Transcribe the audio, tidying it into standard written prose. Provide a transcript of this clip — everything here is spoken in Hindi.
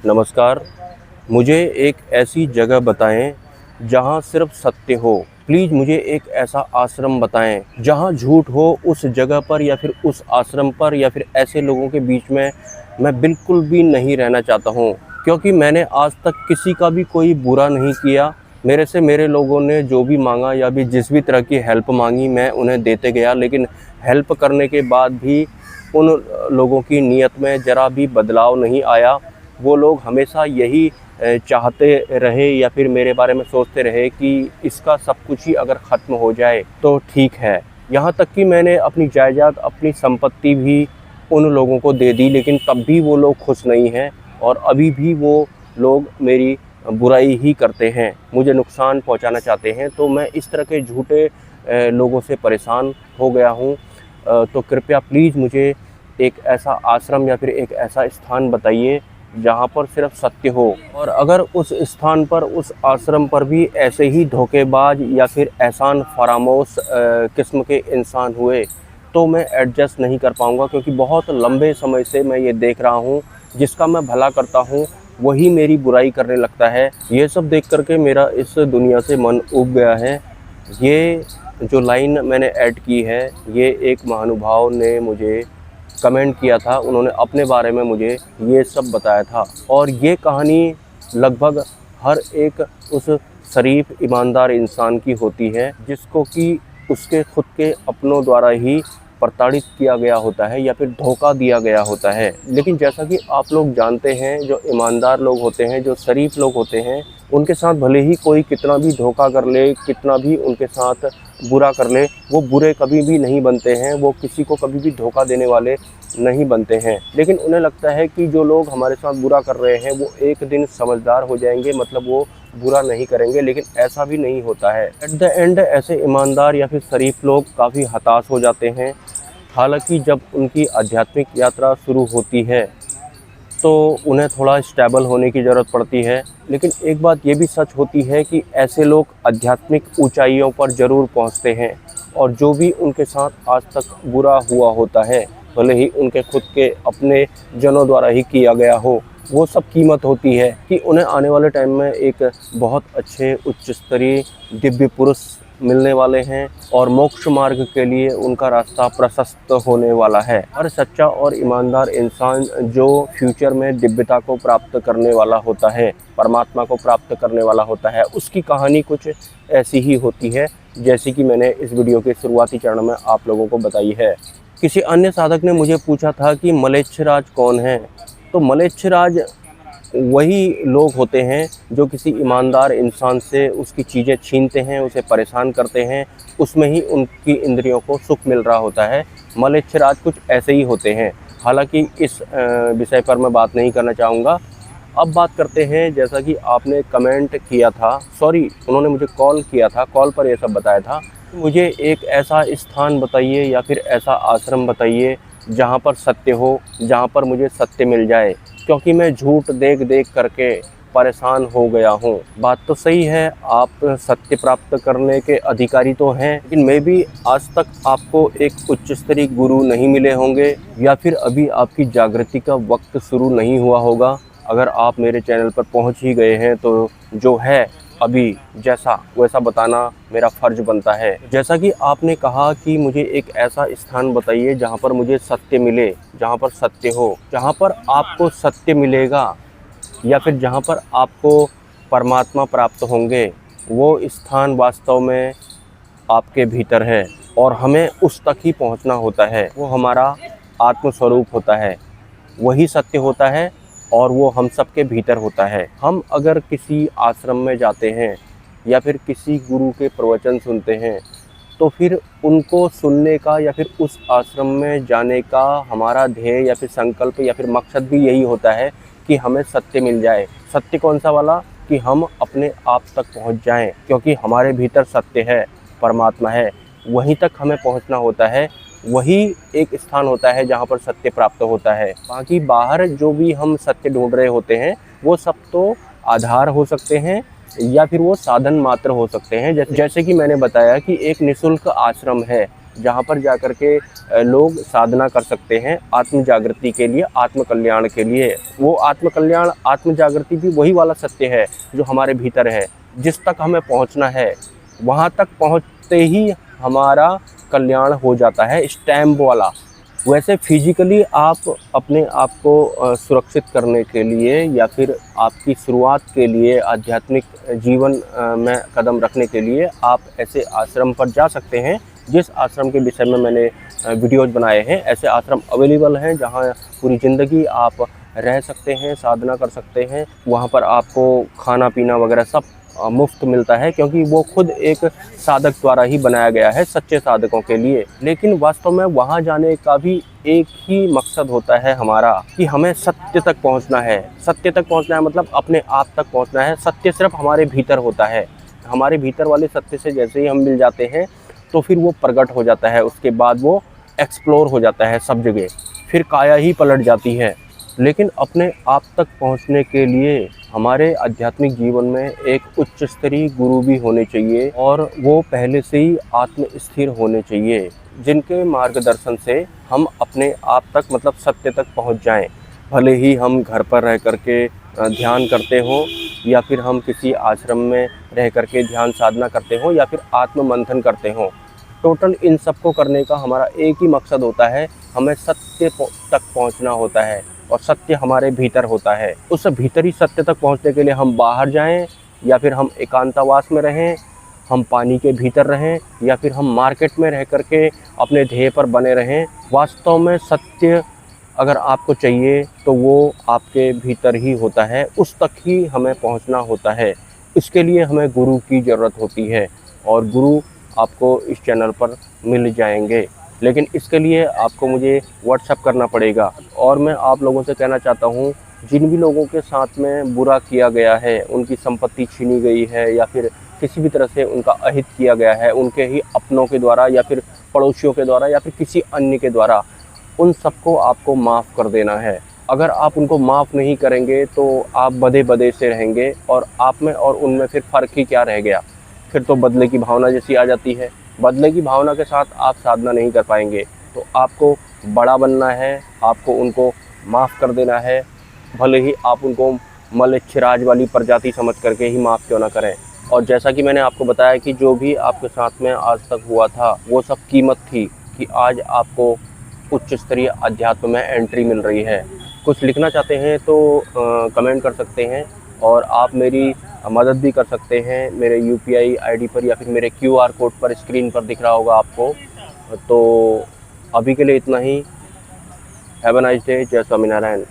नमस्कार। मुझे एक ऐसी जगह बताएं जहां सिर्फ सत्य हो। प्लीज़ मुझे एक ऐसा आश्रम बताएं जहां झूठ हो। उस जगह पर या फिर उस आश्रम पर या फिर ऐसे लोगों के बीच में मैं बिल्कुल भी नहीं रहना चाहता हूं, क्योंकि मैंने आज तक किसी का भी कोई बुरा नहीं किया। मेरे से मेरे लोगों ने जो भी मांगा या भी जिस भी तरह की हेल्प मांगी मैं उन्हें देते गया, लेकिन हेल्प करने के बाद भी उन लोगों की नीयत में ज़रा भी बदलाव नहीं आया। वो लोग हमेशा यही चाहते रहे या फिर मेरे बारे में सोचते रहे कि इसका सब कुछ ही अगर ख़त्म हो जाए तो ठीक है। यहाँ तक कि मैंने अपनी जायदाद, अपनी संपत्ति भी उन लोगों को दे दी, लेकिन तब भी वो लोग खुश नहीं हैं और अभी भी वो लोग मेरी बुराई ही करते हैं, मुझे नुकसान पहुँचाना चाहते हैं। तो मैं इस तरह के झूठे लोगों से परेशान हो गया हूँ। तो कृपया प्लीज़ मुझे एक ऐसा आश्रम या फिर एक ऐसा स्थान बताइए जहाँ पर सिर्फ सत्य हो। और अगर उस स्थान पर, उस आश्रम पर भी ऐसे ही धोखेबाज या फिर एहसान फरामोश किस्म के इंसान हुए तो मैं एडजस्ट नहीं कर पाऊँगा, क्योंकि बहुत लंबे समय से मैं ये देख रहा हूँ जिसका मैं भला करता हूँ वही मेरी बुराई करने लगता है। ये सब देख करके मेरा इस दुनिया से मन उब गया है। ये जो लाइन मैंने ऐड की है, ये एक महानुभाव ने मुझे कमेंट किया था। उन्होंने अपने बारे में मुझे ये सब बताया था और ये कहानी लगभग हर एक उस शरीफ ईमानदार इंसान की होती है जिसको कि उसके खुद के अपनों द्वारा ही प्रताड़ित किया गया होता है या फिर धोखा दिया गया होता है। लेकिन जैसा कि आप लोग जानते हैं, जो ईमानदार लोग होते हैं, जो शरीफ लोग होते हैं, उनके साथ भले ही कोई कितना भी धोखा कर ले, कितना भी उनके साथ बुरा कर ले, वो बुरे कभी भी नहीं बनते हैं। वो किसी को कभी भी धोखा देने वाले नहीं बनते हैं। लेकिन उन्हें लगता है कि जो लोग हमारे साथ बुरा कर रहे हैं वो एक दिन समझदार हो जाएंगे, मतलब वो बुरा नहीं करेंगे, लेकिन ऐसा भी नहीं होता है। एट द एंड ऐसे ईमानदार या फिर शरीफ लोग काफ़ी हताश हो जाते हैं। हालांकि जब उनकी आध्यात्मिक यात्रा शुरू होती है तो उन्हें थोड़ा स्टेबल होने की ज़रूरत पड़ती है। लेकिन एक बात ये भी सच होती है कि ऐसे लोग आध्यात्मिक ऊंचाइयों पर ज़रूर पहुंचते हैं, और जो भी उनके साथ आज तक बुरा हुआ होता है, भले ही उनके खुद के अपने जनों द्वारा ही किया गया हो, वो सब कीमत होती है कि उन्हें आने वाले टाइम में एक बहुत अच्छे उच्च स्तरीय दिव्य पुरुष मिलने वाले हैं और मोक्ष मार्ग के लिए उनका रास्ता प्रशस्त होने वाला है। हर सच्चा और ईमानदार इंसान जो फ्यूचर में दिव्यता को प्राप्त करने वाला होता है, परमात्मा को प्राप्त करने वाला होता है, उसकी कहानी कुछ ऐसी ही होती है जैसी कि मैंने इस वीडियो के शुरुआती चरण में आप लोगों को बताई है। किसी अन्य साधक ने मुझे पूछा था कि म्लेच्छराज कौन है। तो म्लेच्छराज वही लोग होते हैं जो किसी ईमानदार इंसान से उसकी चीज़ें छीनते हैं, उसे परेशान करते हैं, उसमें ही उनकी इंद्रियों को सुख मिल रहा होता है। म्लेच्छराज कुछ ऐसे ही होते हैं। हालांकि इस विषय पर मैं बात नहीं करना चाहूँगा। अब बात करते हैं, जैसा कि आपने कमेंट किया था, सॉरी उन्होंने मुझे कॉल किया था, कॉल पर यह सब बताया था। मुझे एक ऐसा स्थान बताइए या फिर ऐसा आश्रम बताइए जहाँ पर सत्य हो, जहाँ पर मुझे सत्य मिल जाए, क्योंकि मैं झूठ देख देख करके परेशान हो गया हूँ। बात तो सही है, आप सत्य प्राप्त करने के अधिकारी तो हैं, लेकिन मैं भी आज तक आपको एक उच्च स्तरीय गुरु नहीं मिले होंगे या फिर अभी आपकी जागृति का वक्त शुरू नहीं हुआ होगा। अगर आप मेरे चैनल पर पहुँच ही गए हैं तो जो है अभी जैसा वैसा बताना मेरा फ़र्ज बनता है। जैसा कि आपने कहा कि मुझे एक ऐसा स्थान बताइए जहाँ पर मुझे सत्य मिले, जहाँ पर सत्य हो, जहाँ पर आपको सत्य मिलेगा या फिर जहाँ पर आपको परमात्मा प्राप्त होंगे। वो स्थान वास्तव में आपके भीतर है और हमें उस तक ही पहुँचना होता है। वो हमारा आत्मस्वरूप होता है, वही सत्य होता है और वो हम सब के भीतर होता है। हम अगर किसी आश्रम में जाते हैं या फिर किसी गुरु के प्रवचन सुनते हैं तो फिर उनको सुनने का या फिर उस आश्रम में जाने का हमारा ध्येय या फिर संकल्प या फिर मकसद भी यही होता है कि हमें सत्य मिल जाए। सत्य कौन सा वाला? कि हम अपने आप तक पहुंच जाएं, क्योंकि हमारे भीतर सत्य है, परमात्मा है, वहीं तक हमें पहुंचना होता है। वही एक स्थान होता है जहाँ पर सत्य प्राप्त होता है। बाकी बाहर जो भी हम सत्य ढूंढ रहे होते हैं वो सब तो आधार हो सकते हैं या फिर वो साधन मात्र हो सकते हैं। जैसे कि मैंने बताया कि एक निःशुल्क आश्रम है जहाँ पर जाकर के लोग साधना कर सकते हैं आत्म जागृति के लिए, आत्म कल्याण के लिए। वो आत्म कल्याण, आत्म जागृति भी वही वाला सत्य है जो हमारे भीतर है। जिस तक हमें पहुँचना है वहाँ तक पहुँचते ही हमारा कल्याण हो जाता है, स्टैम्प वाला। वैसे फिजिकली आप अपने आप को सुरक्षित करने के लिए या फिर आपकी शुरुआत के लिए आध्यात्मिक जीवन में कदम रखने के लिए आप ऐसे आश्रम पर जा सकते हैं। जिस आश्रम के विषय में मैंने वीडियोज़ बनाए हैं, ऐसे आश्रम अवेलेबल हैं जहां पूरी ज़िंदगी आप रह सकते हैं, साधना कर सकते हैं। वहां पर आपको खाना पीना वगैरह सब मुफ्त मिलता है, क्योंकि वो खुद एक साधक द्वारा ही बनाया गया है, सच्चे साधकों के लिए। लेकिन वास्तव में वहाँ जाने का भी एक ही मकसद होता है हमारा, कि हमें सत्य तक पहुँचना है। सत्य तक पहुँचना है मतलब अपने आप तक पहुँचना है। सत्य सिर्फ हमारे भीतर होता है। हमारे भीतर वाले सत्य से जैसे ही हम मिल जाते हैं तो फिर वो प्रकट हो जाता है, उसके बाद वो एक्सप्लोर हो जाता है सब जगह, फिर काया ही पलट जाती है। लेकिन अपने आप तक पहुंचने के लिए हमारे आध्यात्मिक जीवन में एक उच्च स्तरीय गुरु भी होने चाहिए, और वो पहले से ही आत्म स्थिर होने चाहिए, जिनके मार्गदर्शन से हम अपने आप तक मतलब सत्य तक पहुंच जाएं। भले ही हम घर पर रह करके ध्यान करते हों, या फिर हम किसी आश्रम में रह करके ध्यान साधना करते हों, या फिर आत्म मंथन करते हों। टोटल इन सब को करने का हमारा एक ही मकसद होता है, हमें सत्य तक पहुंचना होता है, और सत्य हमारे भीतर होता है। उस भीतरी सत्य तक पहुंचने के लिए हम बाहर जाएं, या फिर हम एकांतवास में रहें, हम पानी के भीतर रहें, या फिर हम मार्केट में रह करके अपने ध्येय पर बने रहें। वास्तव में सत्य अगर आपको चाहिए तो वो आपके भीतर ही होता है, उस तक ही हमें पहुंचना होता है। इसके लिए हमें गुरु की ज़रूरत होती है, और गुरु आपको इस चैनल पर मिल जाएंगे। लेकिन इसके लिए आपको मुझे व्हाट्सएप करना पड़ेगा। और मैं आप लोगों से कहना चाहता हूँ, जिन भी लोगों के साथ में बुरा किया गया है, उनकी संपत्ति छीनी गई है, या फिर किसी भी तरह से उनका अहित किया गया है, उनके ही अपनों के द्वारा या फिर पड़ोसियों के द्वारा या फिर किसी अन्य के द्वारा, उन सबको आपको माफ़ कर देना है। अगर आप उनको माफ़ नहीं करेंगे तो आप बदे बदे से रहेंगे, और आप में और उनमें फिर फ़र्क ही क्या रह गया। फिर तो बदले की भावना जैसी आ जाती है। बदले की भावना के साथ आप साधना नहीं कर पाएंगे। तो आपको बड़ा बनना है, आपको उनको माफ़ कर देना है, भले ही आप उनको मलेच्छराज वाली प्रजाति समझ करके ही माफ़ क्यों ना करें। और जैसा कि मैंने आपको बताया कि जो भी आपके साथ में आज तक हुआ था वो सब कीमत थी, कि आज आपको उच्च स्तरीय अध्यात्म में एंट्री मिल रही है। कुछ लिखना चाहते हैं तो कमेंट कर सकते हैं, और आप मेरी मदद भी कर सकते हैं मेरे UPI ID पर, या फिर मेरे QR कोड पर स्क्रीन पर दिख रहा होगा आपको। तो अभी के लिए इतना ही। Have a nice day. जय स्वामीनारायण।